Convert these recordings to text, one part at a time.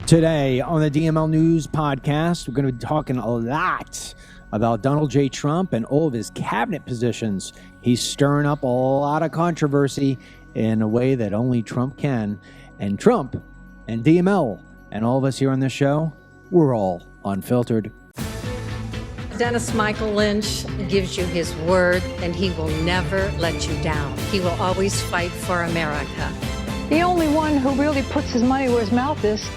Today on the DML News Podcast, we're going to be talking a lot about Donald J. Trump and all of his cabinet positions. He's stirring up a lot of controversy in a way that only Trump can. And Trump and DML and all of us here on this show, we're all unfiltered. Dennis Michael Lynch gives you his word, and he will never let you down. He will always fight for America. The only one who really puts his money where his mouth is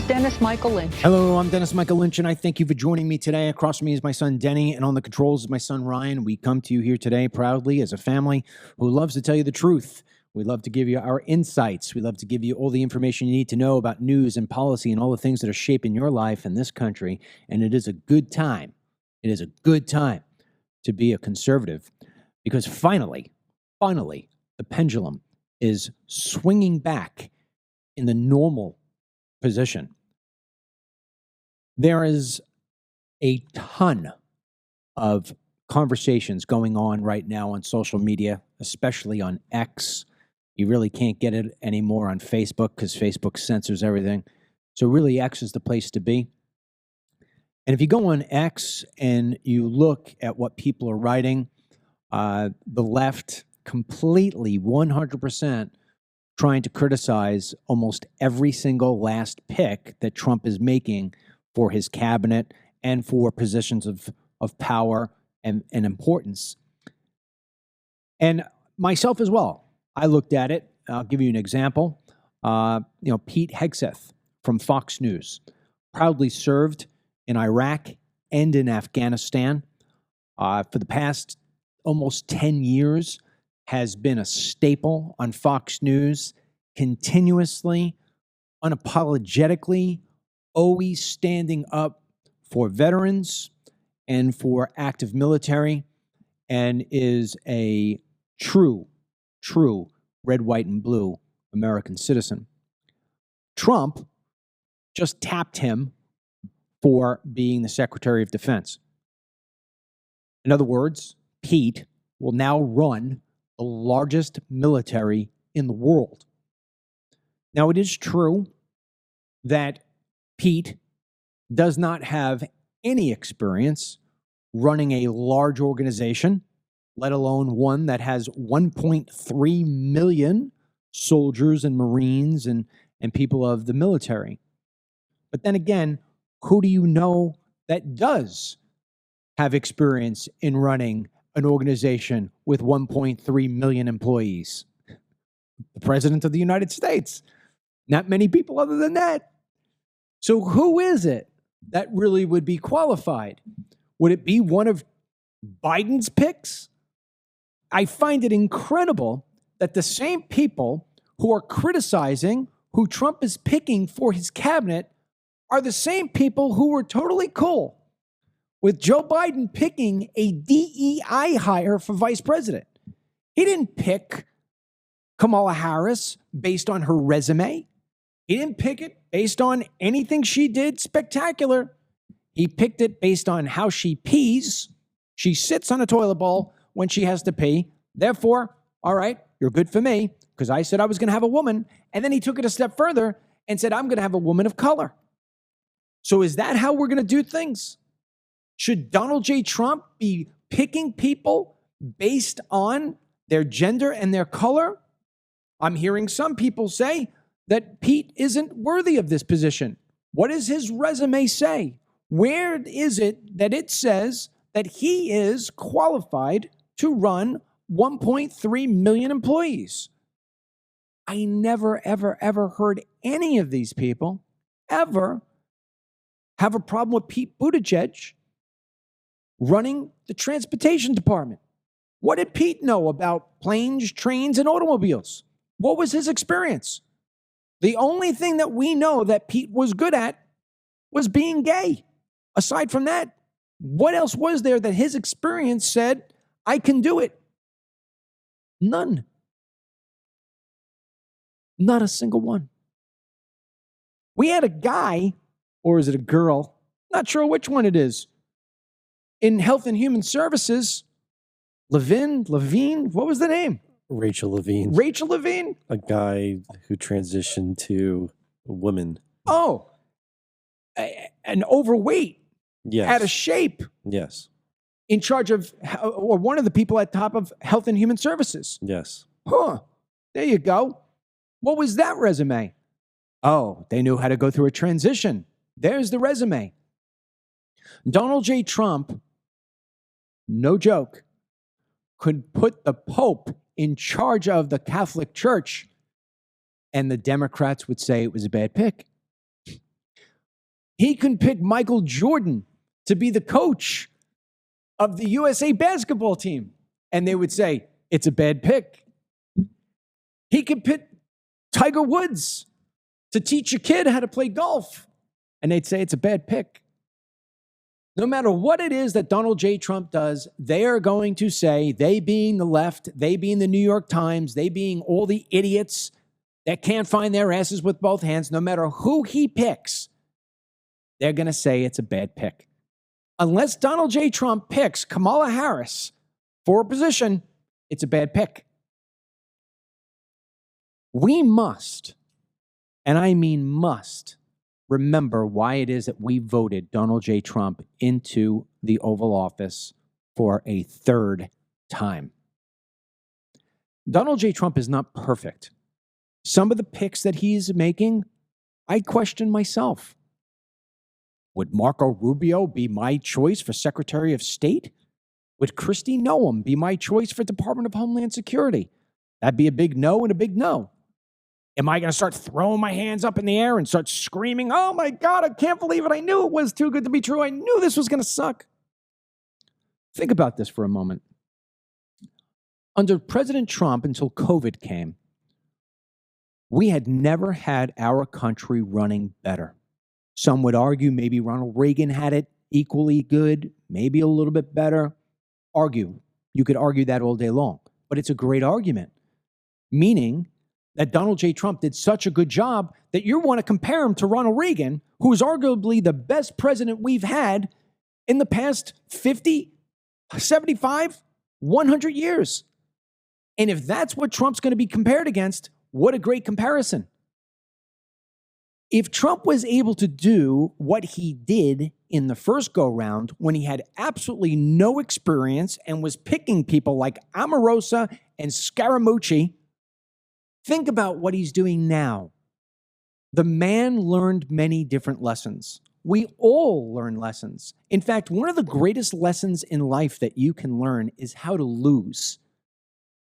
Dennis Michael Lynch. Hello, I'm Dennis Michael Lynch, and I thank you for joining me today. Across from me is my son Denny, and on the controls is my son Ryan. We come to you here today proudly as a family who loves to tell you the truth. We love to give you our insights. We love to give you all the information you need to know about news and policy and all the things that are shaping your life in this country. And it is a good time. It is a good time to be a conservative because finally, the pendulum is swinging back in the normal position. There is a ton of conversations going on right now on social media, especially on X. You really can't get it anymore on Facebook because Facebook censors everything. So really X is the place to be. And if you go on X and you look at what people are writing, the left completely 100% trying to criticize almost every single last pick that Trump is making for his cabinet and for positions of power and importance. And myself as well. I looked at it. I'll give you an example. Pete Hegseth from Fox News proudly served in Iraq and in Afghanistan for the past almost 10 years, has been a staple on Fox News, continuously, unapologetically, always standing up for veterans and for active military, and is a true red, white, and blue American citizen. Trump just tapped him for being the Secretary of Defense. In other words, Pete will now run the largest military in the world. Now, it is true that Pete does not have any experience running a large organization, let alone one that has 1.3 million soldiers and Marines and people of the military. But then again, who do you know that does have experience in running an organization with 1.3 million employees? The President of the United States. Not many people other than that. So who is it that really would be qualified? Would it be one of Biden's picks? I find it incredible that the same people who are criticizing who Trump is picking for his cabinet are the same people who were totally cool with Joe Biden picking a DEI hire for vice president. He didn't pick Kamala Harris based on her resume. He didn't pick it based on anything she did spectacular. He picked it based on how she pees. She sits on a toilet bowl when she has to pee. Therefore, all right, you're good for me because I said I was going to have a woman. And then he took it a step further and said, I'm going to have a woman of color. So is that how we're going to do things? Should Donald J. Trump be picking people based on their gender and their color? I'm hearing some people say that Pete isn't worthy of this position. What does his resume say? Where is it that it says that he is qualified to run 1.3 million employees? I never, ever heard any of these people ever have a problem with Pete Buttigieg running the transportation department. What did Pete know about planes, trains, and automobiles? What was his experience? The only thing that we know that Pete was good at was being gay. Aside from that, what else was there that his experience said, I can do it? None. Not a single one. We had a guy, or is it a girl? Not sure which one it is. In Health and Human Services, Levine, what was the name? Rachel Levine. Rachel Levine? A guy who transitioned to a woman. Oh, an overweight, Yes. out of shape, Yes. in charge of, or one of the people at top of Health and Human Services. Yes. Huh. There you go. What was that resume? Oh, they knew how to go through a transition. There's the resume. Donald J. Trump, no joke, could put the Pope in charge of the Catholic Church, and the Democrats would say it was a bad pick. He can pick Michael Jordan to be the coach of the USA basketball team, and they would say it's a bad pick. He could pick Tiger Woods to teach a kid how to play golf, and they'd say it's a bad pick. No matter what it is that Donald J. Trump does, they are going to say, they being the left, they being the New York Times, they being all the idiots that can't find their asses with both hands, no matter who he picks, they're going to say it's a bad pick. Unless Donald J. Trump picks Kamala Harris for a position, it's a bad pick. We must, and I mean must, remember why it is that we voted Donald J. Trump into the Oval Office for a third time. Donald J. Trump is not perfect. Some of the picks that he's making, I question myself. Would Marco Rubio be my choice for Secretary of State? Would Kristi Noem be my choice for Department of Homeland Security? That'd be a big no and a big no. Am I going to start throwing my hands up in the air and start screaming, oh my God, I can't believe it. I knew it was too good to be true. I knew this was going to suck. Think about this for a moment. Under President Trump, until COVID came, we had never had our country running better. Some would argue maybe Ronald Reagan had it equally good, maybe a little bit better. You could argue that all day long, but it's a great argument. Meaning that Donald J. Trump did such a good job that you want to compare him to Ronald Reagan, who is arguably the best president we've had in the past 50, 75, 100 years. And if that's what Trump's going to be compared against, what a great comparison. If Trump was able to do what he did in the first go-round when he had absolutely no experience and was picking people like Omarosa and Scaramucci, think about what he's doing now. The man learned many different lessons. We all learn lessons. In fact, one of the greatest lessons in life that you can learn is how to lose.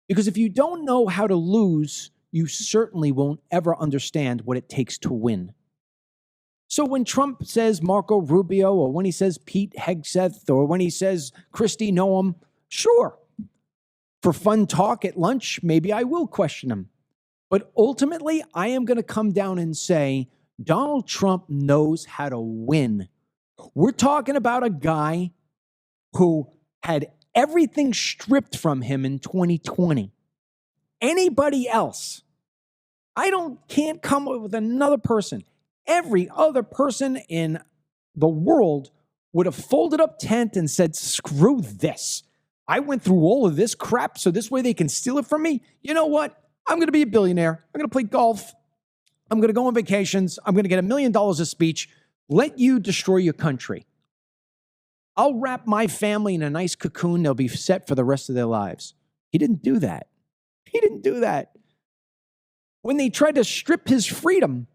Because if you don't know how to lose, you certainly won't ever understand what it takes to win. So when Trump says Marco Rubio, or when he says Pete Hegseth, or when he says Kristi Noem, sure. For fun talk at lunch, maybe I will question him. But ultimately, I am going to come down and say, Donald Trump knows how to win. We're talking about a guy who had everything stripped from him in 2020. Anybody else, can't come up with another person. Every other person in the world would have folded up tent and said, screw this. I went through all of this crap, so this way they can steal it from me. You know what? I'm going to be a billionaire. I'm going to play golf. I'm going to go on vacations. I'm going to get $1 million a speech. Let you destroy your country. I'll wrap my family in a nice cocoon. They'll be set for the rest of their lives. He didn't do that. He didn't do that. When they tried to strip his freedom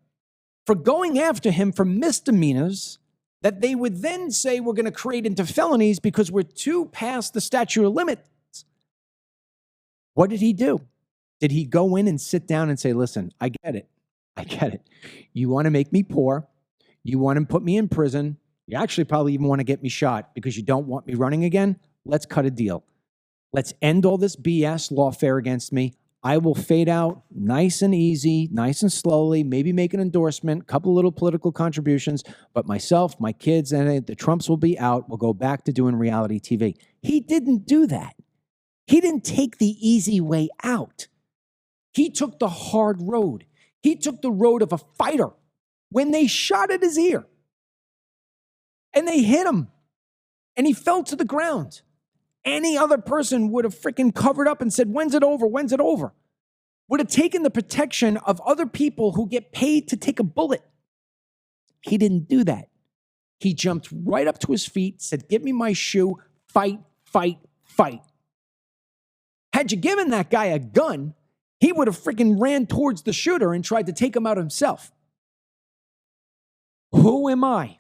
for going after him for misdemeanors that they would then say we're going to create into felonies because we're too past the statute of limits, what did he do? Did he go in and sit down and say, listen, I get it. I get it. You want to make me poor. You want to put me in prison. You actually probably even want to get me shot because you don't want me running again. Let's cut a deal. Let's end all this BS lawfare against me. I will fade out nice and easy, nice and slowly, maybe make an endorsement, a couple little political contributions, but myself, my kids, and the Trumps will be out. We'll go back to doing reality TV. He didn't do that. He didn't take the easy way out. He took the hard road. He took the road of a fighter. When they shot at his ear and they hit him and he fell to the ground, any other person would have freaking covered up and said, when's it over? When's it over? Would have taken the protection of other people who get paid to take a bullet. He didn't do that. He jumped right up to his feet, said, "Give me my shoe, fight, fight, fight." Had you given that guy a gun, he would have freaking ran towards the shooter and tried to take him out himself. Who am I?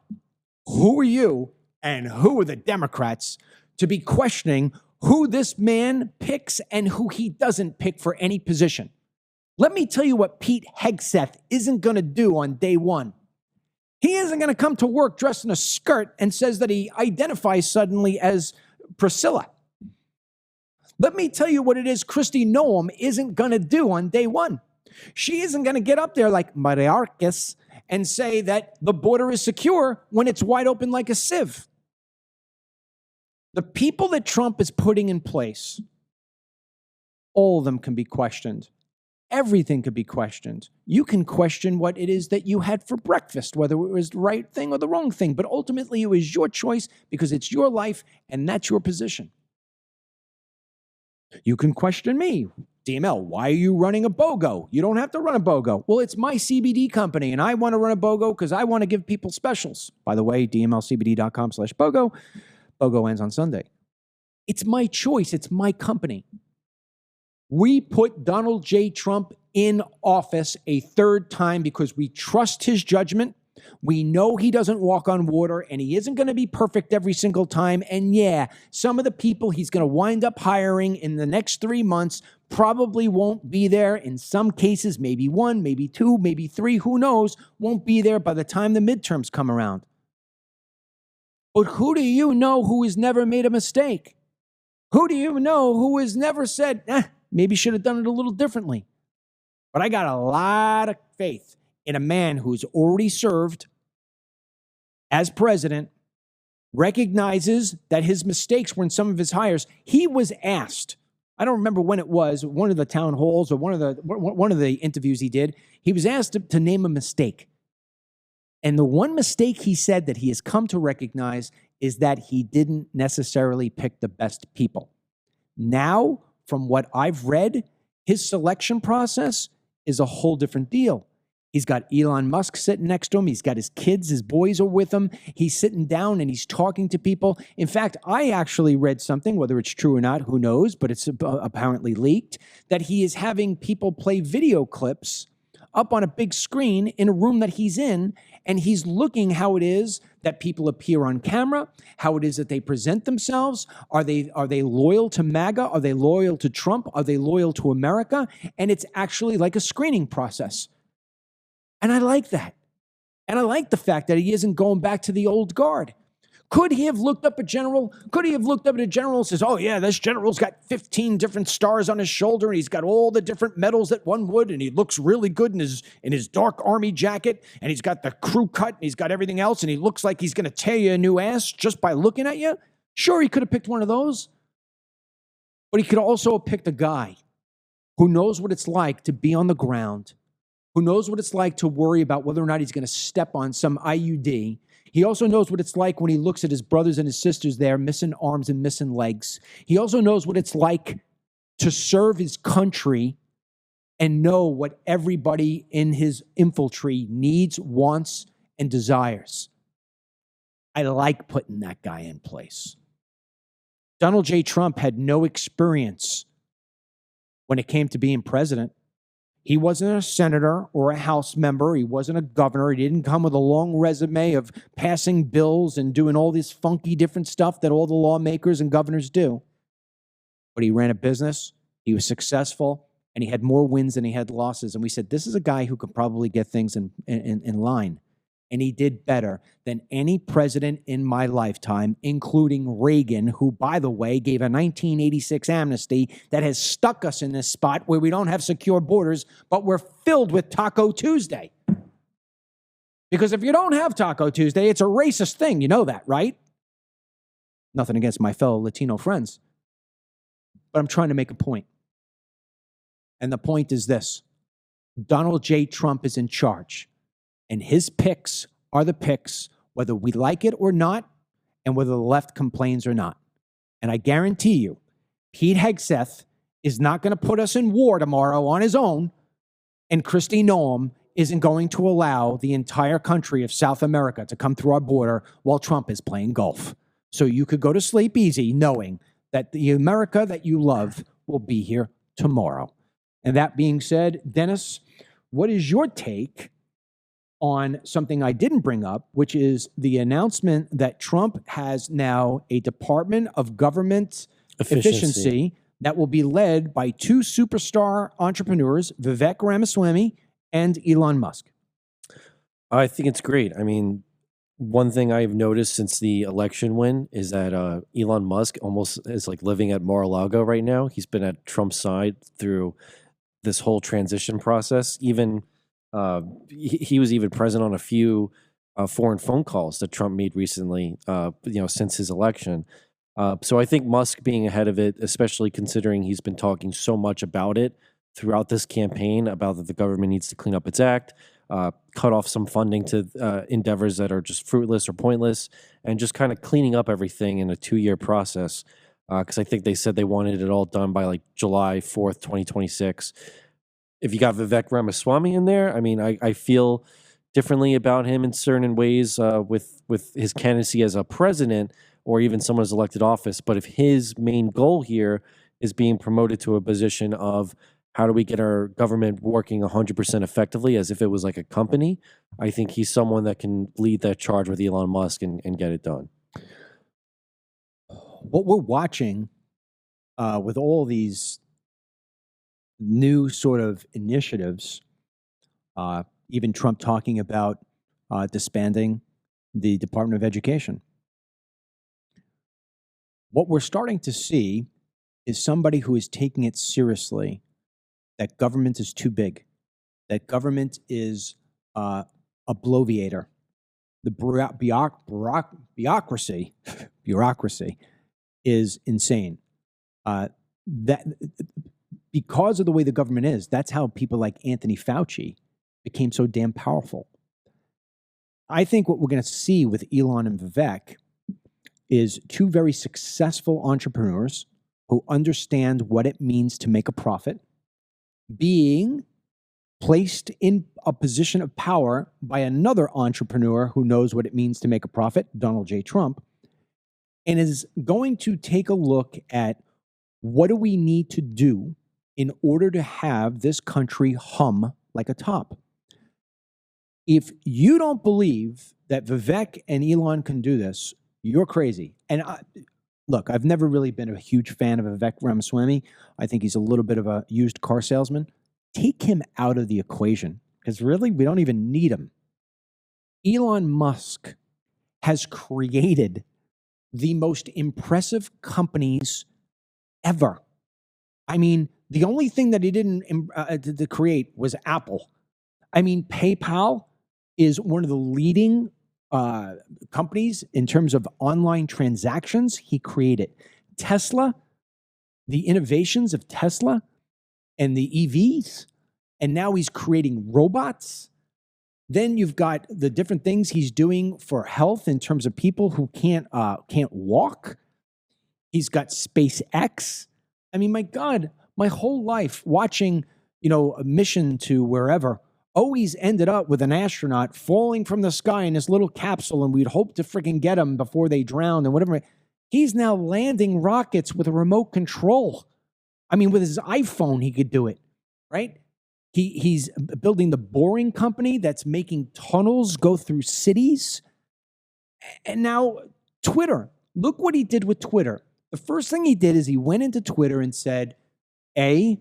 Who are you? And who are the Democrats to be questioning who this man picks and who he doesn't pick for any position? Let me tell you what Pete Hegseth isn't going to do on day one. He isn't going to come to work dressed in a skirt and says that he identifies suddenly as Priscilla. Let me tell you what it is Kristi Noem isn't going to do on day one. She isn't going to get up there like Mayorkas and say that the border is secure when it's wide open like a sieve. The people that Trump is putting in place, all of them can be questioned. Everything could be questioned. You can question what it is that you had for breakfast, whether it was the right thing or the wrong thing. But ultimately, it was your choice because it's your life and that's your position. You can question me. DML, why are you running a BOGO? You don't have to run a BOGO. Well, it's my CBD company, and I want to run a BOGO because I want to give people specials. By the way, dmlcbd.com/BOGO. BOGO ends on Sunday. It's my choice. It's my company. We put Donald J. Trump in office a third time because we trust his judgment. We know he doesn't walk on water and he isn't going to be perfect every single time. And yeah, some of the people he's going to wind up hiring in the next 3 months probably won't be there. In some cases, maybe 1, maybe 2, maybe 3, who knows, won't be there by the time the midterms come around. But who do you know who has never made a mistake? Who do you know who has never said, maybe should have done it a little differently? But I got a lot of faith in a man who's already served as president, recognizes that his mistakes were in some of his hires. He was asked, I don't remember when it was, one of the town halls or one of the interviews he did, he was asked to name a mistake. And the one mistake he said that he has come to recognize is that he didn't necessarily pick the best people. Now, from what I've read, his selection process is a whole different deal. He's got Elon Musk sitting next to him. He's got his kids, his boys are with him. He's sitting down and he's talking to people. In fact, I actually read something, whether it's true or not, who knows, but it's apparently leaked, that he is having people play video clips up on a big screen in a room that he's in, and he's looking how it is that people appear on camera, how it is that they present themselves. Are they loyal to MAGA? Are they loyal to Trump? Are they loyal to America? And it's actually like a screening process. And I like that. And I like the fact that he isn't going back to the old guard. Could he have looked up a general? Could he have looked up at a general and says, oh yeah, this general's got 15 different stars on his shoulder and he's got all the different medals that one would, and he looks really good in his dark army jacket, and he's got the crew cut and he's got everything else, and he looks like he's going to tear you a new ass just by looking at you? Sure, he could have picked one of those. But he could also have picked a guy who knows what it's like to be on the ground, who knows what it's like to worry about whether or not he's going to step on some IUD. He also knows what it's like when he looks at his brothers and his sisters there missing arms and missing legs. He also knows what it's like to serve his country and know what everybody in his infantry needs, wants, and desires. I like putting that guy in place. Donald J. Trump had no experience when it came to being president. He wasn't a senator or a House member. He wasn't a governor. He didn't come with a long resume of passing bills and doing all this funky different stuff that all the lawmakers and governors do. But he ran a business. He was successful, and he had more wins than he had losses. And we said, this is a guy who could probably get things in line. And he did better than any president in my lifetime, including Reagan, who, by the way, gave a 1986 amnesty that has stuck us in this spot where we don't have secure borders, but we're filled with Taco Tuesday. Because if you don't have Taco Tuesday, it's a racist thing. You know that, right? Nothing against my fellow Latino friends. But I'm trying to make a point. And the point is this. Donald J. Trump is in charge. And his picks are the picks, whether we like it or not, and whether the left complains or not. And I guarantee you, Pete Hegseth is not going to put us in war tomorrow on his own, and Kristi Noem isn't going to allow the entire country of South America to come through our border while Trump is playing golf. So you could go to sleep easy knowing that the America that you love will be here tomorrow. And that being said, Dennis, what is your take on something I didn't bring up, which is the announcement that Trump has now a Department of Government Efficiency that will be led by two superstar entrepreneurs, Vivek Ramaswamy and Elon Musk? I think it's great. I mean, one thing I've noticed since the election win is that Elon Musk almost is like living at Mar-a-Lago right now. He's been at Trump's side through this whole transition process. Even he was even present on a few foreign phone calls that Trump made recently, since his election. So I think Musk being ahead of it, especially considering he's been talking so much about it throughout this campaign, about that the government needs to clean up its act, cut off some funding to endeavors that are just fruitless or pointless, and just kind of cleaning up everything in a 2-year process. Because I think they said they wanted it all done by like July 4th, 2026. If you got Vivek Ramaswamy in there, I mean, I feel differently about him in certain ways with his candidacy as a president or even someone who's elected office. But if his main goal here is being promoted to a position of how do we get our government working 100% effectively as if it was like a company, I think he's someone that can lead that charge with Elon Musk and get it done. What we're watching with all these new sort of initiatives, even Trump talking about disbanding the Department of Education. What we're starting to see is somebody who is taking it seriously, that government is too big, that government is a bloviator. The bureaucracy is insane. That because of the way the government is, that's how people like Anthony Fauci became so damn powerful. I think what we're going to see with Elon and Vivek is two very successful entrepreneurs who understand what it means to make a profit, being placed in a position of power by another entrepreneur who knows what it means to make a profit, Donald J. Trump, and is going to take a look at what do we need to do in order to have this country hum like a top. If you don't believe that Vivek and Elon can do this, you're crazy. And look, I've never really been a huge fan of Vivek Ramaswamy. I think he's a little bit of a used car salesman. Take him out of the equation because really we don't even need him. Elon Musk has created the most impressive companies ever. I mean, the only thing that he didn't to create was Apple. I mean, PayPal is one of the leading companies in terms of online transactions. He created Tesla, the innovations of Tesla and the EVs, and now he's creating robots. Then you've got the different things he's doing for health in terms of people who can't walk. He's got SpaceX. I mean, my God, my whole life watching, a mission to wherever always ended up with an astronaut falling from the sky in this little capsule, and we'd hope to freaking get him before they drowned and whatever. He's now landing rockets with a remote control. I mean, with his iPhone, he could do it, right? He's building the Boring Company that's making tunnels go through cities. And now Twitter. Look what he did with Twitter. The first thing he did is he went into Twitter and said, A,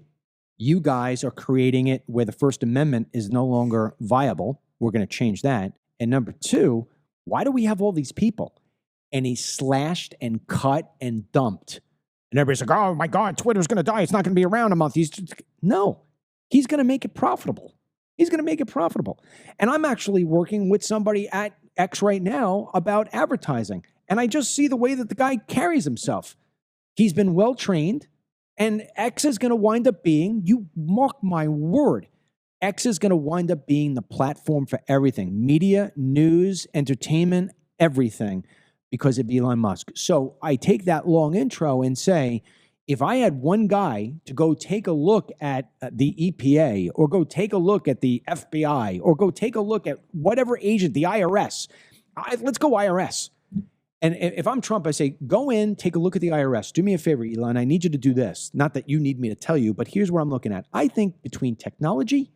you guys are creating it where the First Amendment is no longer viable. We're going to change that. And number two, why do we have all these people? And he slashed and cut and dumped. And everybody's like, oh my God, Twitter's going to die. It's not going to be around a month. No, he's going to make it profitable. He's going to make it profitable. And I'm actually working with somebody at X right now about advertising. And I just see the way that the guy carries himself. He's been well trained. And X is going to wind up being, you mark my word, X is going to wind up being the platform for everything. Media, news, entertainment, everything, because of Elon Musk. So I take that long intro and say, If I had one guy to go take a look at the EPA or go take a look at the FBI or go take a look at whatever agent, the IRS, let's go IRS. And if I'm Trump, I say, go in, take a look at the IRS. Do me a favor, Elon. I need you to do this. Not that you need me to tell you, but here's what I'm looking at. I think between technology,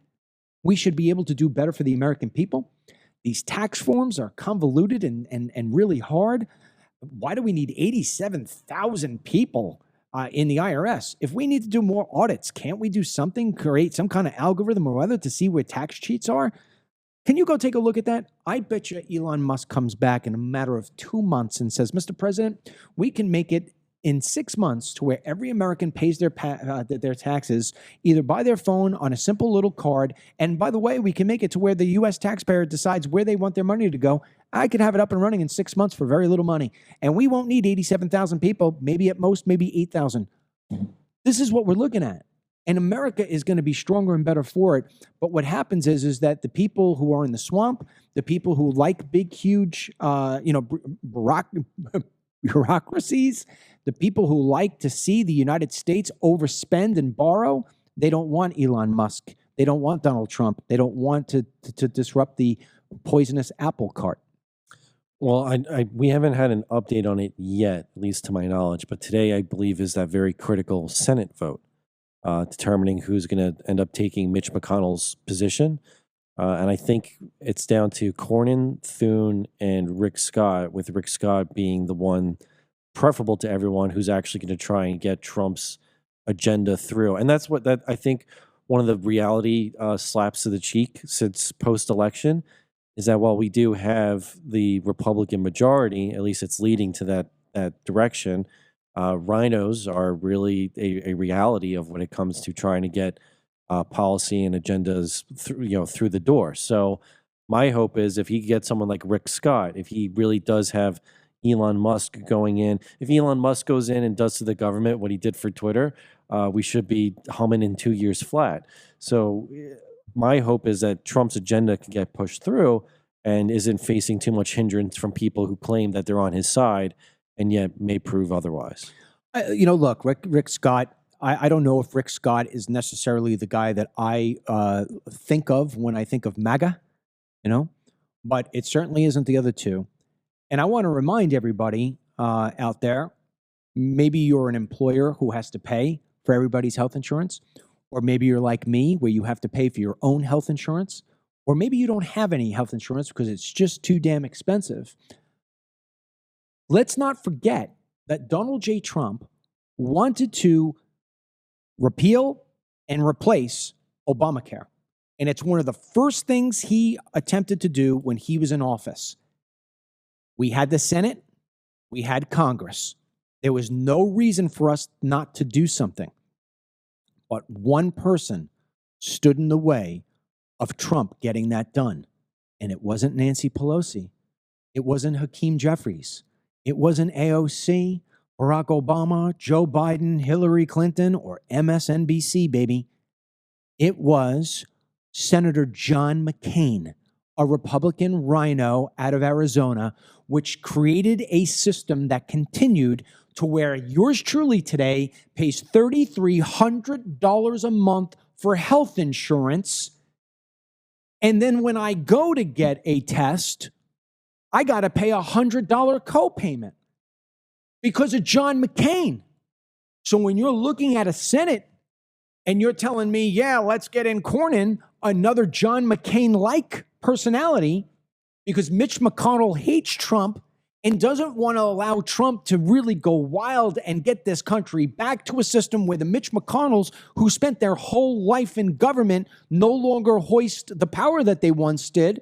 we should be able to do better for the American people. These tax forms are convoluted and really hard. Why do we need 87,000 people in the IRS? If we need to do more audits, can't we do something, create some kind of algorithm or other to see where tax cheats are? Can you go take a look at that? I bet you Elon Musk comes back in a matter of 2 months and says, Mr. President, we can make it in 6 months to where every American pays their taxes either by their phone on a simple little card. And by the way, we can make it to where the U.S. taxpayer decides where they want their money to go. I could have it up and running in 6 months for very little money. And we won't need 87,000 people, maybe at most, maybe 8,000. This is what we're looking at. And America is going to be stronger and better for it. But what happens is that the people who are in the swamp, the people who like big, huge, bureaucracies, the people who like to see the United States overspend and borrow, they don't want Elon Musk. They don't want Donald Trump. They don't want to disrupt the poisonous apple cart. Well, we haven't had an update on it yet, at least to my knowledge. But today, I believe, is that very critical Senate vote. Determining who's going to end up taking Mitch McConnell's position. And I think it's down to Cornyn, Thune, and Rick Scott, with Rick Scott being the one preferable to everyone who's actually going to try and get Trump's agenda through. And that's what I think one of the reality slaps to the cheek since post-election is that while we do have the Republican majority, at least it's leading to that direction, rhinos are really a reality of when it comes to trying to get policy and agendas through the door. So my hope is if he gets someone like Rick Scott, if he really does have Elon Musk going in, if Elon Musk goes in and does to the government what he did for Twitter, we should be humming in 2 years flat. So my hope is that Trump's agenda can get pushed through and isn't facing too much hindrance from people who claim that they're on his side and yet may prove otherwise. Look, Rick Scott, I don't know if Rick Scott is necessarily the guy that I think of when I think of MAGA, but it certainly isn't the other two. And I want to remind everybody out there, maybe you're an employer who has to pay for everybody's health insurance, or maybe you're like me where you have to pay for your own health insurance, or maybe you don't have any health insurance because it's just too damn expensive. Let's not forget that Donald J. Trump wanted to repeal and replace Obamacare. And it's one of the first things he attempted to do when he was in office. We had the Senate, we had Congress. There was no reason for us not to do something. But one person stood in the way of Trump getting that done. And it wasn't Nancy Pelosi. It wasn't Hakeem Jeffries. It wasn't AOC, Barack Obama, Joe Biden, Hillary Clinton, or MSNBC, baby. It was Senator John McCain, a Republican rhino out of Arizona, which created a system that continued to where yours truly today pays $3,300 a month for health insurance. And then when I go to get a test, I got to pay a $100 copayment because of John McCain. So when you're looking at a Senate and you're telling me, yeah, let's get in Cornyn, another John McCain-like personality, because Mitch McConnell hates Trump and doesn't want to allow Trump to really go wild and get this country back to a system where the Mitch McConnells, who spent their whole life in government, no longer hoist the power that they once did.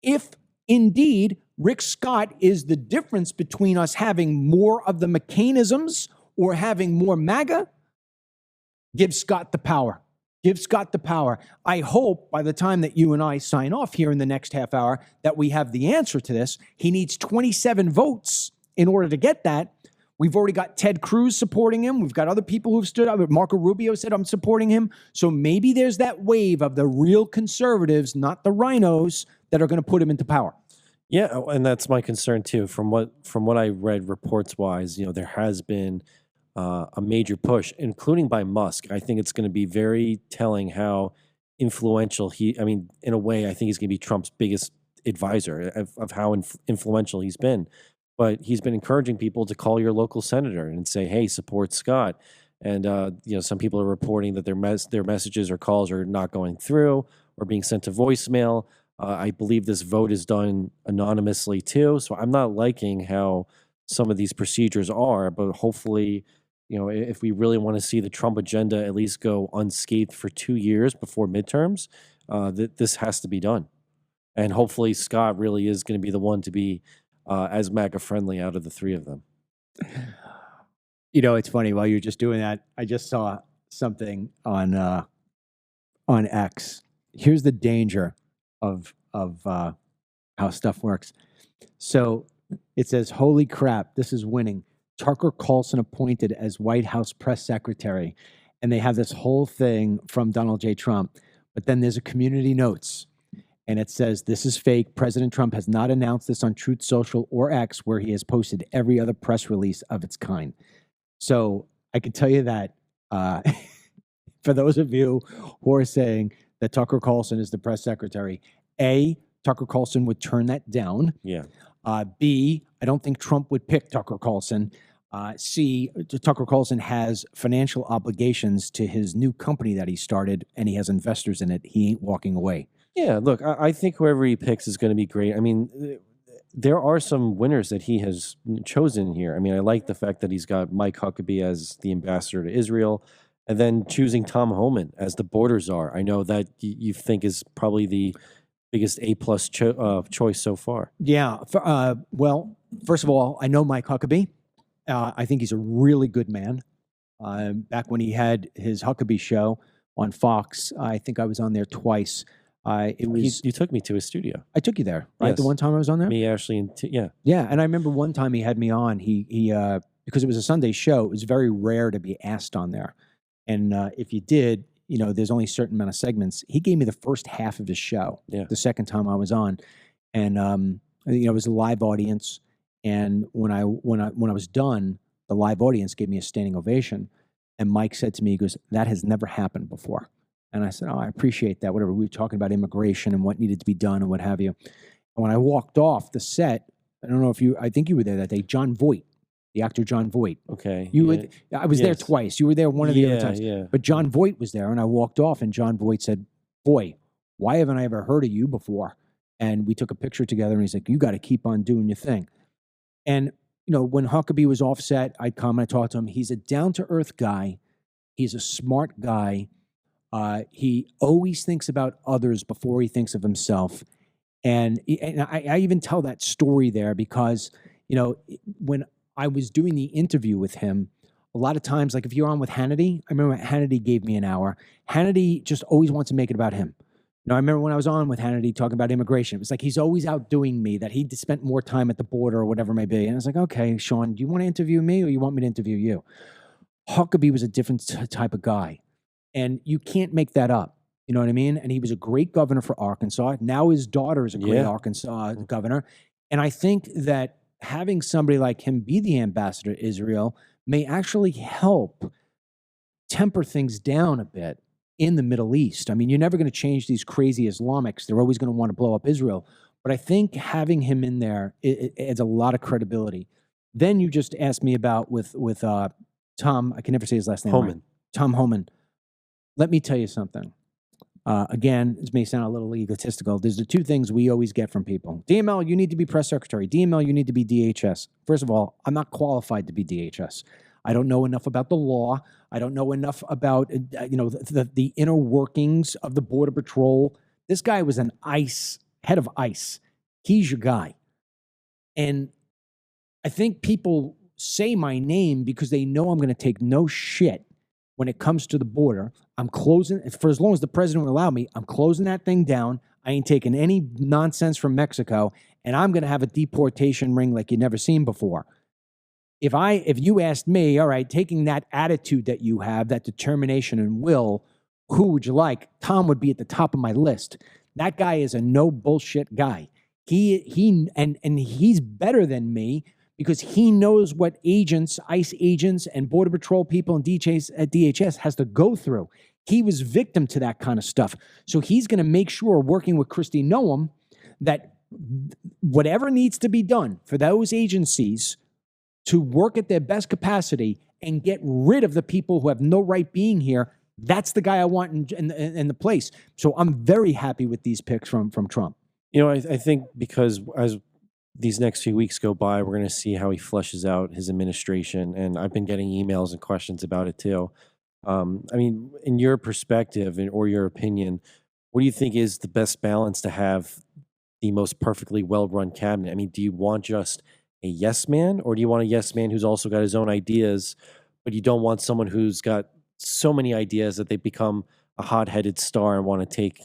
If indeed Rick Scott is the difference between us having more of the McCainisms or having more MAGA, give Scott the power. Give Scott the power. I hope by the time that you and I sign off here in the next half hour that we have the answer to this. He needs 27 votes in order to get that. We've already got Ted Cruz supporting him. We've got other people who've stood up. Marco Rubio said, I'm supporting him. So maybe there's that wave of the real conservatives, not the rhinos, that are going to put him into power. Yeah, and that's my concern too. From what I read reports wise, there has been a major push, including by Musk. I think it's going to be very telling how influential in a way, I think he's going to be Trump's biggest advisor of how influential he's been. But he's been encouraging people to call your local senator and say, hey, support Scott. And, some people are reporting that their messages or calls are not going through or being sent to voicemail. I believe this vote is done anonymously too. So I'm not liking how some of these procedures are, but hopefully, if we really want to see the Trump agenda at least go unscathed for 2 years before midterms, this has to be done. And hopefully Scott really is going to be the one to be as MAGA friendly out of the three of them. It's funny. While you're just doing that, I just saw something on X. Here's the danger of how stuff works. So it says, "Holy crap, this is winning." Tucker Carlson appointed as White House press secretary, and they have this whole thing from Donald J. Trump. But then there's a community notes, and it says, "This is fake. President Trump has not announced this on Truth Social or X, where he has posted every other press release of its kind." So I can tell you that for those of you who are saying that Tucker Carlson is the press secretary, A, Tucker Carlson would turn that down. Yeah. B, I don't think Trump would pick Tucker Carlson. C, Tucker Carlson has financial obligations to his new company that he started, and he has investors in it. He ain't walking away. Yeah, look, I think whoever he picks is going to be great. I mean, there are some winners that he has chosen here. I mean, I like the fact that he's got Mike Huckabee as the ambassador to Israel, and then choosing Tom Homan as the border czar. I know that you think is probably the biggest A-plus choice so far. Yeah. Well, first of all, I know Mike Huckabee. I think he's a really good man. Back when he had his Huckabee show on Fox, I think I was on there twice. You took me to his studio. I took you there, right? Yes. The one time I was on there? Me, Ashley, and yeah. Yeah, and I remember one time he had me on. He because it was a Sunday show, it was very rare to be asked on there. And if you did, there's only a certain amount of segments. He gave me the first half of his show. Yeah. The second time I was on, and it was a live audience. And when I was done, the live audience gave me a standing ovation. And Mike said to me, he goes, "That has never happened before." And I said, "Oh, I appreciate that. Whatever." We were talking about immigration and what needed to be done and what have you. And when I walked off the set, I think you were there that day, John Voight, the actor John Voight. Okay. I was there twice. You were there one of the other times. Yeah. But John Voight was there, and I walked off, and John Voight said, "Boy, why haven't I ever heard of you before?" And we took a picture together, and he's like, "You got to keep on doing your thing." And, when Huckabee was offset, I'd come and I talked to him. He's a down-to-earth guy. He's a smart guy. He always thinks about others before he thinks of himself. And I even tell that story there because, when I was doing the interview with him, a lot of times, like if you're on with Hannity, I remember Hannity gave me an hour. Hannity just always wants to make it about him. I remember when I was on with Hannity talking about immigration, it was like he's always outdoing me, that he spent more time at the border or whatever it may be. And I was like, okay, Sean, do you want to interview me or you want me to interview you? Huckabee was a different type of guy. And you can't make that up. You know what I mean? And he was a great governor for Arkansas. Now his daughter is a great Arkansas governor. And I think that having somebody like him be the ambassador to Israel may actually help temper things down a bit in the Middle East. I mean, you're never going to change these crazy Islamics. They're always going to want to blow up Israel. But I think having him in there, it adds a lot of credibility. Then you just asked me about with Tom, I can never say his last name. Homan. Right. Tom Homan. Let me tell you something. Again, this may sound a little egotistical. There's the two things we always get from people. DML, you need to be press secretary. DML, you need to be DHS. First of all, I'm not qualified to be DHS. I don't know enough about the law. I don't know enough about the inner workings of the Border Patrol. This guy was an head of ICE. He's your guy. And I think people say my name because they know I'm going to take no shit when it comes to the border. I'm closing, for as long as the president will allow me, I'm closing that thing down. I ain't taking any nonsense from Mexico, and I'm going to have a deportation ring like you've never seen before. If you asked me, all right, taking that attitude that you have, that determination and will, who would you like? Tom would be at the top of my list. That guy is a no bullshit guy. He's better than me because he knows what agents, ICE agents and Border Patrol people and DHS has to go through. He was victim to that kind of stuff. So he's going to make sure, working with Christy Noam, that whatever needs to be done for those agencies to work at their best capacity and get rid of the people who have no right being here, that's the guy I want in the place. So I'm very happy with these picks from Trump. I think because as these next few weeks go by, we're going to see how he fleshes out his administration. And I've been getting emails and questions about it too. In your perspective or your opinion, what do you think is the best balance to have the most perfectly well-run cabinet? I mean, do you want just a yes man, or do you want a yes man who's also got his own ideas, but you don't want someone who's got so many ideas that they become a hot-headed star and want to take,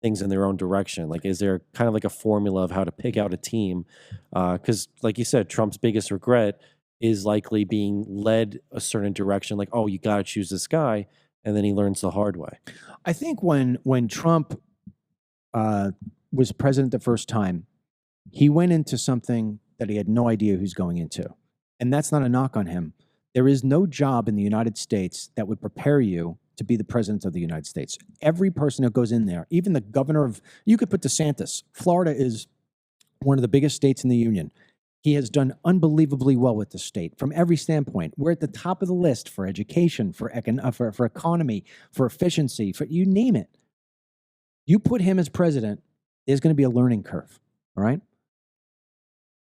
things in their own direction? Like, is there kind of like a formula of how to pick out a team? Because like you said, Trump's biggest regret is likely being led a certain direction, like, oh, you got to choose this guy, and then he learns the hard way. I think when Trump was president the first time, he went into something that he had no idea who's going into. And that's not a knock on him. There is no job in the United States that would prepare you to be the president of the United States. Every person that goes in there, even the governor of, you could put DeSantis. Florida is one of the biggest states in the union. He has done unbelievably well with the state from every standpoint. We're at the top of the list for education, for economy, for efficiency, for you name it. You put him as president, there's going to be a learning curve, all right?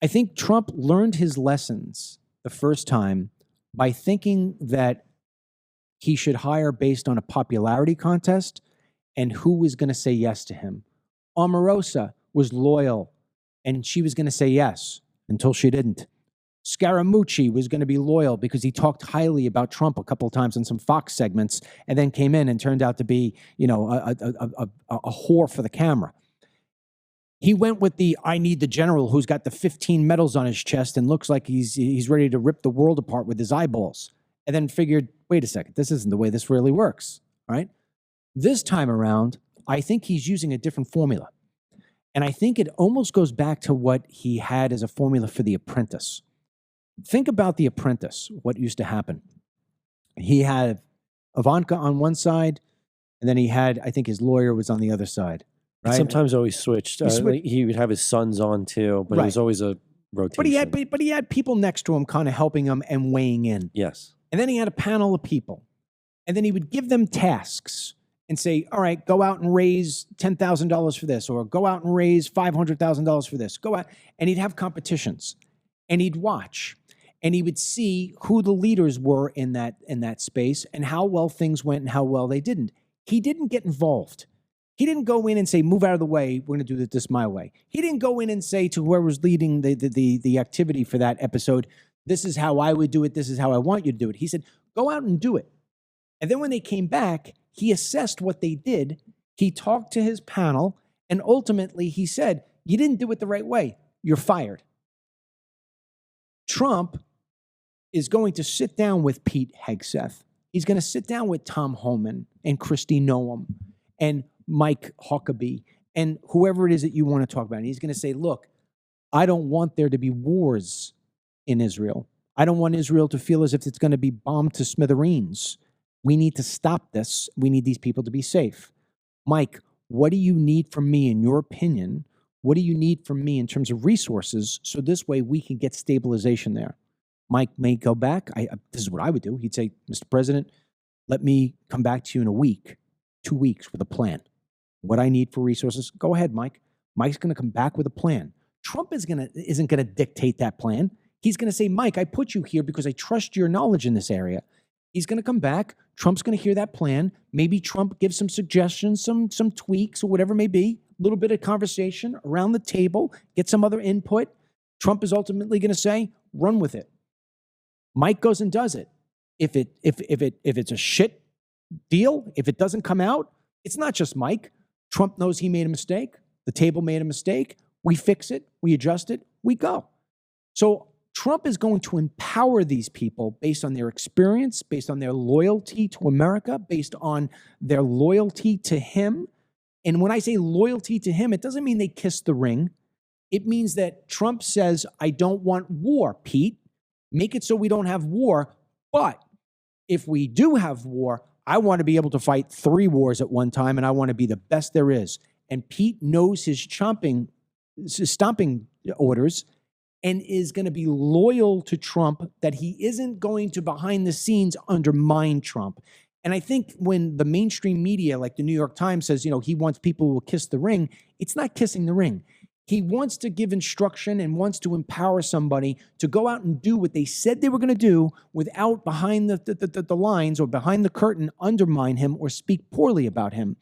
I think Trump learned his lessons the first time by thinking that he should hire based on a popularity contest and who was going to say yes to him. Omarosa was loyal, and she was going to say yes until she didn't. Scaramucci was going to be loyal because he talked highly about Trump a couple of times in some Fox segments, and then came in and turned out to be, a whore for the camera. He went with the I need the general who's got the 15 medals on his chest and looks like he's ready to rip the world apart with his eyeballs. And then figured, wait a second, this isn't the way this really works, right? This time around, I think he's using a different formula. And I think it almost goes back to what he had as a formula for The Apprentice. Think about The Apprentice, what used to happen. He had Ivanka on one side, and then he had, I think his lawyer was on the other side. Right? Sometimes always switched. He would have his sons on too, but it was always a rotation. But he had people next to him kind of helping him and weighing in. Yes. And then he had a panel of people. And then he would give them tasks and say, all right, go out and raise $10,000 for this, or go out and raise $500,000 for this. Go out. And he'd have competitions. And he'd watch. And he would see who the leaders were in that space and how well things went and how well they didn't. He didn't get involved. He didn't go in and say, move out of the way, we're going to do this my way. He didn't go in and say to whoever was leading the activity for that episode, this is how I would do it, this is how I want you to do it. He said, go out and do it. And then when they came back, he assessed what they did, he talked to his panel, and ultimately he said, you didn't do it the right way, you're fired. Trump is going to sit down with Pete Hegseth. He's going to sit down with Tom Homan and Christy Noam and Mike Huckabee and whoever it is that you want to talk about. And he's going to say, look, I don't want there to be wars in Israel. I don't want Israel to feel as if it's going to be bombed to smithereens. We need to stop this. We need these people to be safe. Mike, what do you need from me, in your opinion? What do you need from me in terms of resources so this way we can get stabilization there? Mike may go back. This is what I would do. He'd say, Mr. President, let me come back to you in a week, 2 weeks with a plan. What I need for resources, go ahead, Mike. Mike's going to come back with a plan. Trump isn't going to dictate that plan. He's going to say, Mike, I put you here because I trust your knowledge in this area. He's going to come back. Trump's going to hear that plan. Maybe Trump gives some suggestions, some tweaks or whatever it may be, a little bit of conversation around the table, get some other input. Trump is ultimately going to say, run with it. Mike goes and does it. If it's a shit deal, if it doesn't come out, it's not just Mike. Trump knows he made a mistake. The table made a mistake. We fix it. We adjust it. We go. So Trump is going to empower these people based on their experience, based on their loyalty to America, based on their loyalty to him. And when I say loyalty to him, it doesn't mean they kiss the ring. It means that Trump says, I don't want war, Pete. Make it so we don't have war. But if we do have war, I want to be able to fight 3 wars at one time, and I want to be the best there is. And Pete knows his stomping orders and is going to be loyal to Trump, that he isn't going to behind the scenes undermine Trump. And I think when the mainstream media, like the New York Times, says, he wants people who will kiss the ring, it's not kissing the ring. He wants to give instruction and wants to empower somebody to go out and do what they said they were going to do without behind the lines or behind the curtain undermine him or speak poorly about him.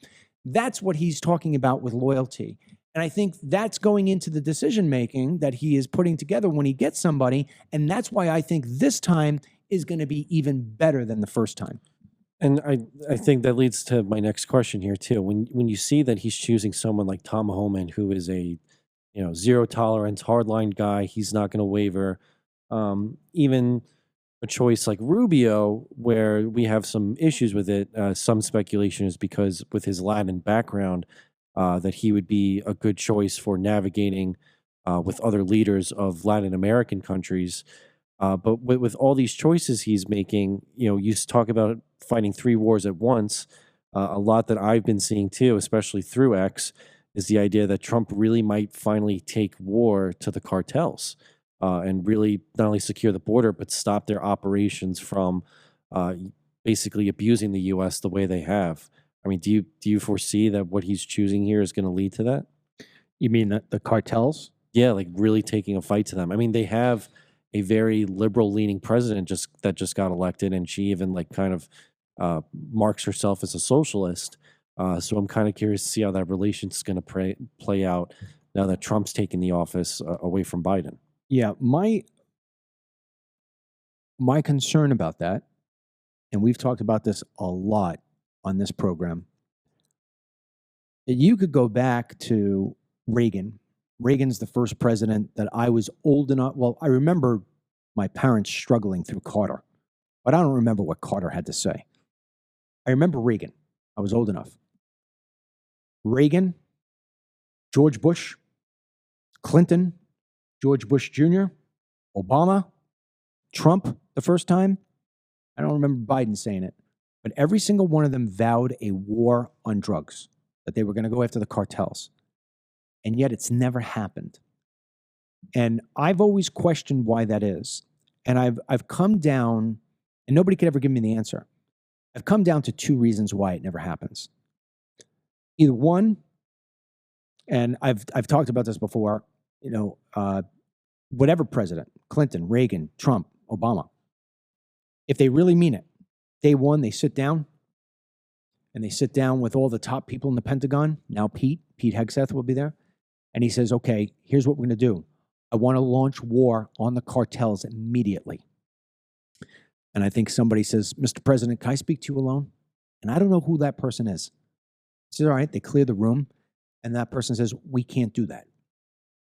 That's what he's talking about with loyalty. And I think that's going into the decision-making that he is putting together when he gets somebody. And that's why I think this time is going to be even better than the first time. And I think that leads to my next question here too. When you see that he's choosing someone like Tom Homan, who is a zero tolerance, hardline guy, he's not going to waver. Even a choice like Rubio, where we have some issues with it, some speculation is because with his Latin background, that he would be a good choice for navigating with other leaders of Latin American countries. But with all these choices he's making, you talk about fighting 3 wars at once. A lot that I've been seeing too, especially through X, is the idea that Trump really might finally take war to the cartels and really not only secure the border, but stop their operations from basically abusing the U.S. the way they have. I mean, do you foresee that what he's choosing here is going to lead to that? You mean the cartels? Yeah, like really taking a fight to them. I mean, they have a very liberal-leaning president that just got elected, and she even kind of marks herself as a socialist. So I'm kind of curious to see how that relation is going to play out now that Trump's taken the office away from Biden. Yeah, my concern about that, and we've talked about this a lot on this program, you could go back to Reagan. Reagan's the first president that I was old enough. Well, I remember my parents struggling through Carter, but I don't remember what Carter had to say. I remember Reagan. I was old enough. Reagan, George Bush, Clinton, George Bush Jr., Obama, Trump the first time. I don't remember Biden saying it, but every single one of them vowed a war on drugs, that they were going to go after the cartels. And yet it's never happened. And I've always questioned why that is. And I've come down, and nobody could ever give me the answer. I've come down to 2 reasons why it never happens. Either one, and I've talked about this before, whatever president, Clinton, Reagan, Trump, Obama, if they really mean it, day one, they sit down, and they sit down with all the top people in the Pentagon. Now Pete Hegseth will be there. And he says, okay, here's what we're going to do. I want to launch war on the cartels immediately. And I think somebody says, Mr. President, can I speak to you alone? And I don't know who that person is. He says, all right, they clear the room. And that person says, we can't do that.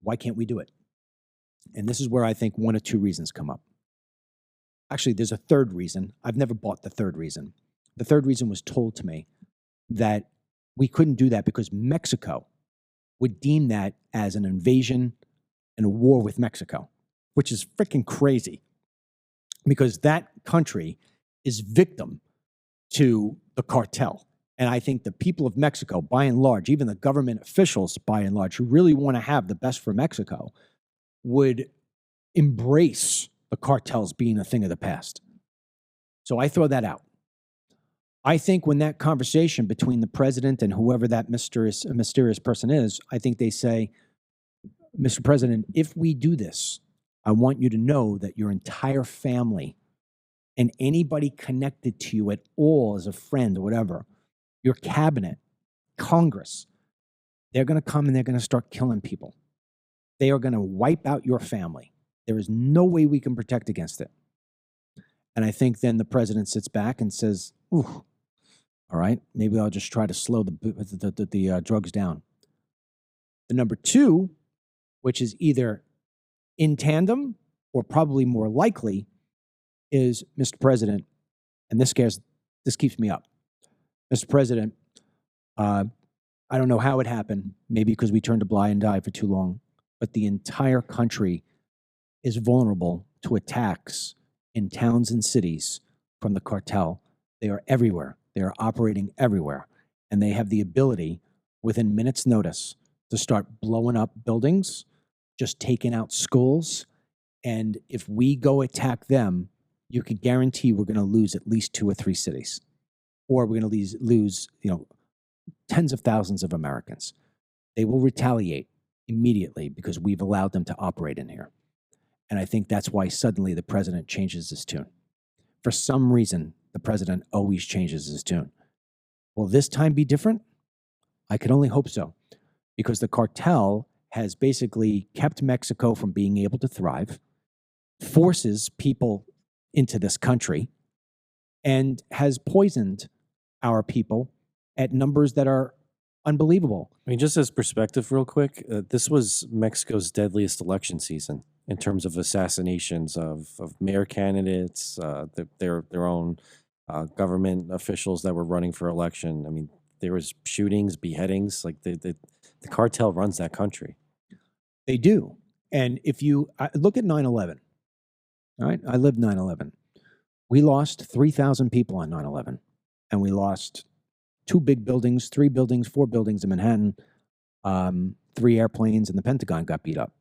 Why can't we do it? And this is where I think 1 or 2 reasons come up. Actually, there's a third reason. I've never bought the third reason. The third reason was told to me that we couldn't do that because Mexico would deem that as an invasion and a war with Mexico, which is freaking crazy because that country is victim to the cartel. And I think the people of Mexico, by and large, even the government officials, by and large, who really want to have the best for Mexico, would embrace the cartels being a thing of the past. So I throw that out. I think when that conversation between the president and whoever that mysterious person is, I think they say, Mr. President, if we do this, I want you to know that your entire family and anybody connected to you at all as a friend or whatever, your cabinet, Congress, they're going to come and they're going to start killing people. They are going to wipe out your family. There is no way we can protect against it. And I think then the president sits back and says, ooh, all right, maybe I'll just try to slow the drugs down. The number 2, which is either in tandem or probably more likely, is Mr. President, and this keeps me up. Mr. President, I don't know how it happened, maybe because we turned a blind eye for too long, but the entire country is vulnerable to attacks in towns and cities from the cartel. They are everywhere. They are operating everywhere. And they have the ability, within minutes' notice, to start blowing up buildings, just taking out schools. And if we go attack them, you can guarantee we're going to lose at least 2 or 3 cities, or we're going to lose tens of thousands of Americans. They will retaliate immediately because we've allowed them to operate in here. And I think that's why suddenly the president changes his tune. For some reason, the president always changes his tune. Will this time be different? I can only hope so, because the cartel has basically kept Mexico from being able to thrive, forces people into this country, and has poisoned our people at numbers that are unbelievable. I mean, just as perspective, real quick, this was Mexico's deadliest election season in terms of assassinations of mayor candidates, their own government officials that were running for election. I mean, there was shootings, beheadings. Like the cartel runs that country. They do. And if you look at 9/11, all right, I lived 9/11. We lost 3,000 people on 9/11, and we lost 2 big buildings, 3 buildings, 4 buildings in Manhattan, 3 airplanes, and the Pentagon got beat up.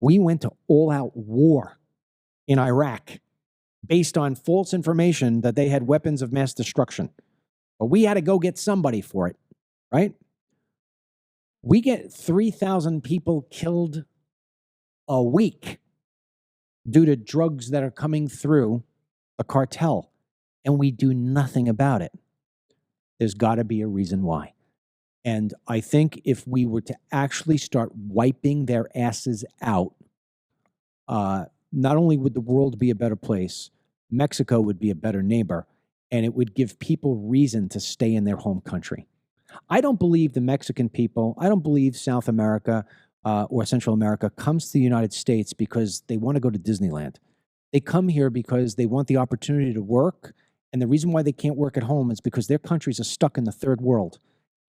We went to all-out war in Iraq based on false information that they had weapons of mass destruction. But we had to go get somebody for it, right? We get 3,000 people killed a week due to drugs that are coming through a cartel, and we do nothing about it. There's got to be a reason why. And I think if we were to actually start wiping their asses out, not only would the world be a better place, Mexico would be a better neighbor, and it would give people reason to stay in their home country. I don't believe the Mexican people, I don't believe South America or Central America comes to the United States because they want to go to Disneyland. They come here because they want the opportunity to work, and the reason why they can't work at home is because their countries are stuck in the third world.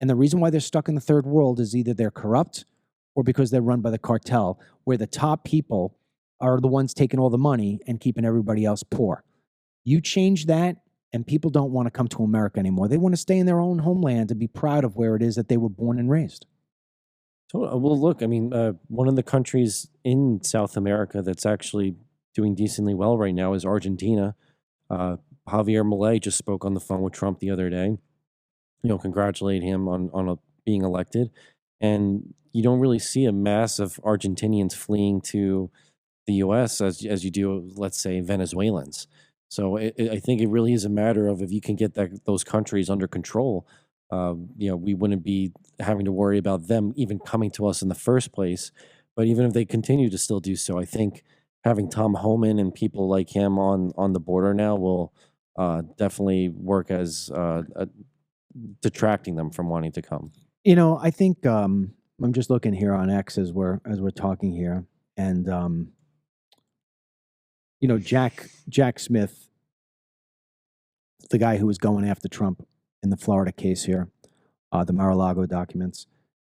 And the reason why they're stuck in the third world is either they're corrupt or because they're run by the cartel, where the top people are the ones taking all the money and keeping everybody else poor. You change that, and people don't want to come to America anymore. They want to stay in their own homeland and be proud of where it is that they were born and raised. So, well, look, I mean, one of the countries in South America that's actually doing decently well right now is Argentina. Javier Milei just spoke on the phone with Trump the other day. Congratulate him on being elected. And you don't really see a mass of Argentinians fleeing to the U.S. as you do, let's say, Venezuelans. So I think it really is a matter of if you can get those countries under control, we wouldn't be having to worry about them even coming to us in the first place. But even if they continue to still do so, I think having Tom Homan and people like him on the border now will definitely work as detracting them from wanting to come. I think I'm just looking here on X as we're talking here, and Jack Smith, the guy who was going after Trump in the Florida case here, the Mar-a-Lago documents,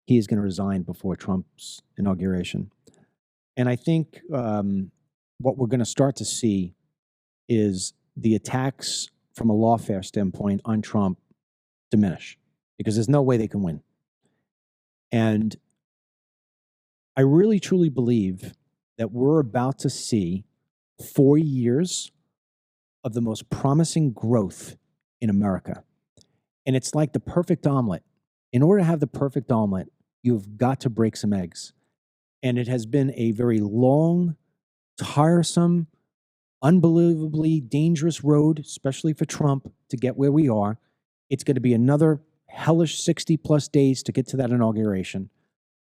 he is going to resign before Trump's inauguration. And I think what we're going to start to see is the attacks from a lawfare standpoint on Trump diminish, because there's no way they can win. And I really, truly believe that we're about to see 4 years of the most promising growth in America. And it's like the perfect omelet. In order to have the perfect omelet, you've got to break some eggs. And it has been a very long, tiresome, unbelievably dangerous road, especially for Trump, to get where we are. It's going to be another hellish 60 plus days to get to that inauguration.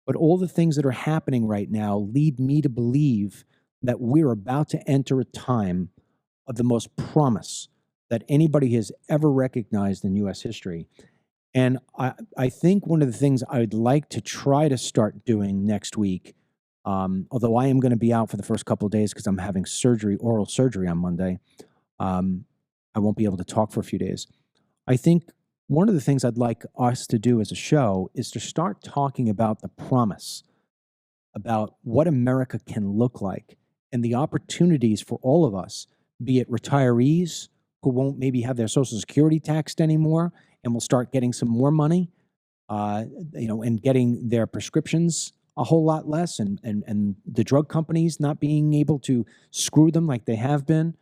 But all the things that are happening right now lead me to believe that we're about to enter a time of the most promise that anybody has ever recognized in U.S. history. And I think one of the things I'd like to try to start doing next week, although I am going to be out for the first couple of days because I'm having oral surgery on Monday, I won't be able to talk for a few days. I think one of the things I'd like us to do as a show is to start talking about the promise about what America can look like and the opportunities for all of us, be it retirees who won't maybe have their Social Security taxed anymore and will start getting some more money, and getting their prescriptions a whole lot less, and the drug companies not being able to screw them like they have been,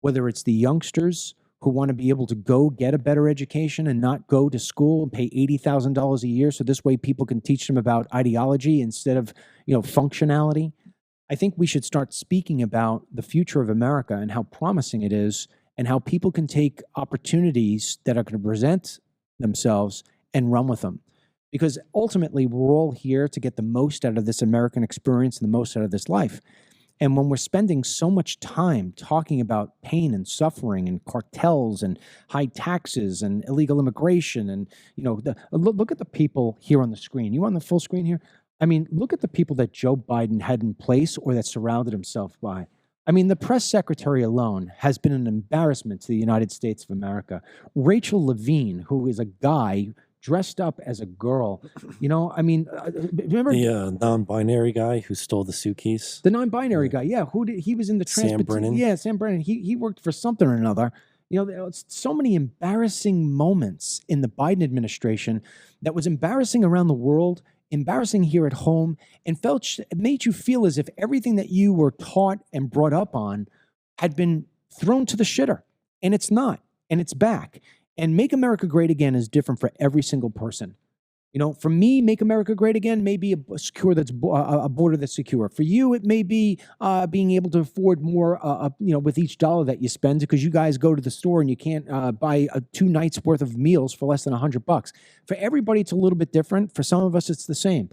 whether it's the youngsters who want to be able to go get a better education and not go to school and pay $80,000 a year so this way people can teach them about ideology instead of, functionality. I think we should start speaking about the future of America and how promising it is and how people can take opportunities that are going to present themselves and run with them. Because ultimately, we're all here to get the most out of this American experience and the most out of this life. And when we're spending so much time talking about pain and suffering and cartels and high taxes and illegal immigration and, look at the people here on the screen. You on the full screen here? I mean, look at the people that Joe Biden had in place or that surrounded himself by. I mean, the press secretary alone has been an embarrassment to the United States of America. Rachel Levine, who is a guy dressed up as a girl, remember the non-binary guy who stole the suitcase? the non-binary guy? Yeah, he was in the Sam Brennan. Yeah, Sam Brennan. He worked for something or another. There was so many embarrassing moments in the Biden administration that was embarrassing around the world, embarrassing here at home, and it made you feel as if everything that you were taught and brought up on had been thrown to the shitter, and it's not, and it's back. And Make America Great Again is different for every single person. For me, Make America Great Again may be a border that's secure. For you, it may be being able to afford more, with each dollar that you spend, because you guys go to the store and you can't buy 2 nights worth of meals for less than $100. For everybody, it's a little bit different. For some of us, it's the same.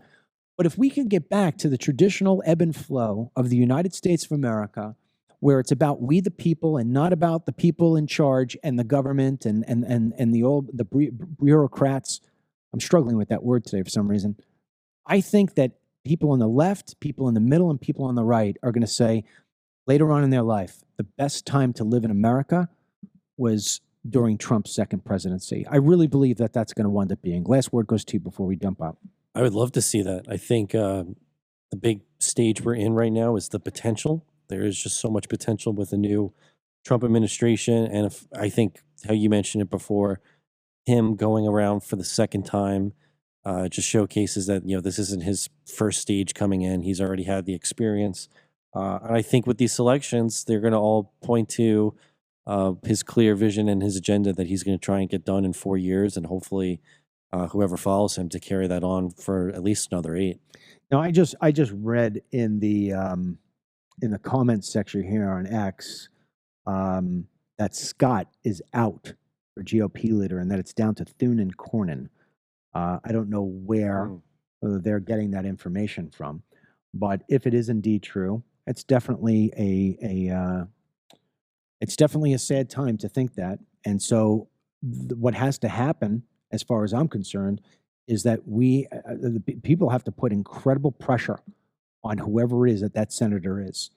But if we could get back to the traditional ebb and flow of the United States of America, where it's about we the people and not about the people in charge and the government and the bureaucrats. I'm struggling with that word today for some reason. I think that people on the left, people in the middle, and people on the right are going to say later on in their life, the best time to live in America was during Trump's second presidency. I really believe that that's going to wind up being. Last word goes to you before we dump out. I would love to see that. I think the big stage we're in right now is the potential. There is just so much potential with the new Trump administration. And I think how you mentioned it before, him going around for the second time just showcases that, this isn't his first stage coming in. He's already had the experience. And I think with these selections, they're going to all point to his clear vision and his agenda that he's going to try and get done in 4 years. And hopefully whoever follows him to carry that on for at least another 8. Now, I just read in the comments section here on X that Scott is out for GOP leader and that it's down to Thune and Cornyn. I don't know whether they're getting that information from, but if it is indeed true, it's definitely a sad time to think that. And so, what has to happen, as far as I'm concerned, is that the people have to put incredible pressure on whoever it is that senator is.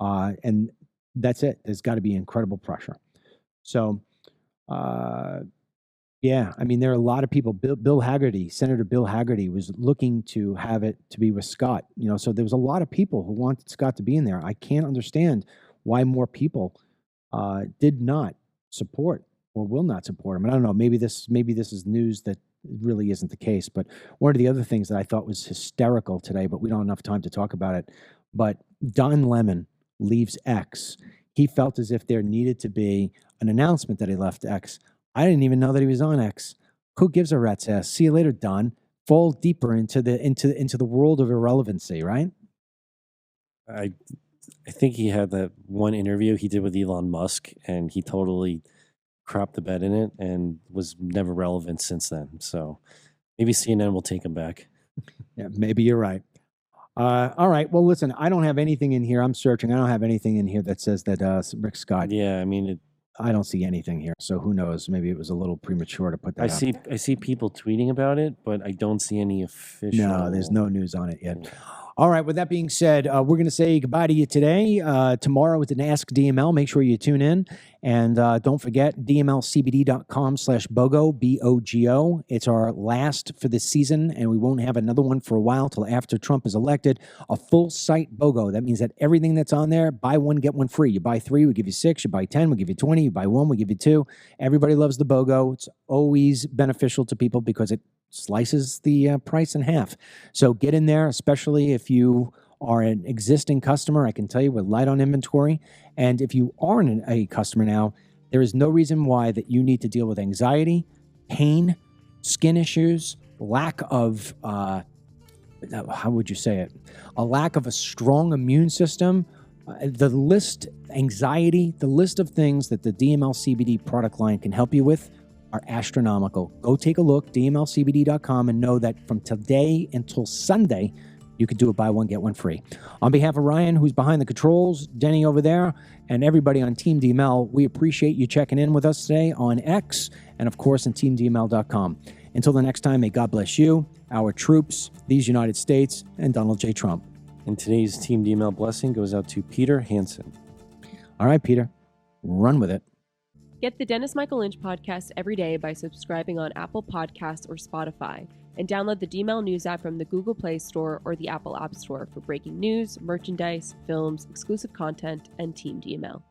And that's it. There's got to be incredible pressure. So, there are a lot of people. Bill Hagerty, Senator Bill Hagerty, was looking to have it to be with Scott. So there was a lot of people who wanted Scott to be in there. I can't understand why more people did not support or will not support him. I don't know. Maybe this is news that really isn't the case. But one of the other things that I thought was hysterical today, but we don't have enough time to talk about it. But Don Lemon leaves X. He felt as if there needed to be an announcement that he left X. I didn't even know that he was on X. Who gives a rat's ass? See you later, Don. Fall deeper into the world of irrelevancy, right? I think he had that one interview he did with Elon Musk, and he totally crapped the bed in it and was never relevant since then. So maybe CNN will take him back. Yeah, maybe you're right. All right. Well, listen, I don't have anything in here. I'm searching. I don't have anything in here that says that Rick Scott. Yeah, I mean, I don't see anything here. So who knows? Maybe it was a little premature to put that out. I see people tweeting about it, but I don't see any official. No, there's no news on it yet. All right. With that being said, we're going to say goodbye to you today. Tomorrow with an Ask DML. Make sure you tune in. And don't forget, dmlcbd.com/BOGO, BOGO. It's our last for this season, and we won't have another one for a while till after Trump is elected. A full site BOGO. That means that everything that's on there, buy one, get one free. You buy 3, we give you 6. You buy 10, we give you 20. You buy 1, we give you 2. Everybody loves the BOGO. It's always beneficial to people because it slices the price in half. So get in there, especially if you are an existing customer. I can tell you we're light on inventory. And if you aren't a customer now, there is no reason why that you need to deal with anxiety, pain, skin issues, lack of, how would you say it? A lack of a strong immune system. The list of things that the DML CBD product line can help you with are astronomical. Go take a look, dmlcbd.com, and know that from today until Sunday, you could do a buy one, get one free. On behalf of Ryan, who's behind the controls, Denny over there, and everybody on Team DML, we appreciate you checking in with us today on X and, of course, on teamdml.com. Until the next time, may God bless you, our troops, these United States, and Donald J. Trump. And today's Team DML blessing goes out to Peter Hansen. All right, Peter, run with it. Get the Dennis Michael Lynch podcast every day by subscribing on Apple Podcasts or Spotify, and download the DML News app from the Google Play Store or the Apple App Store for breaking news, merchandise, films, exclusive content, and Team DML.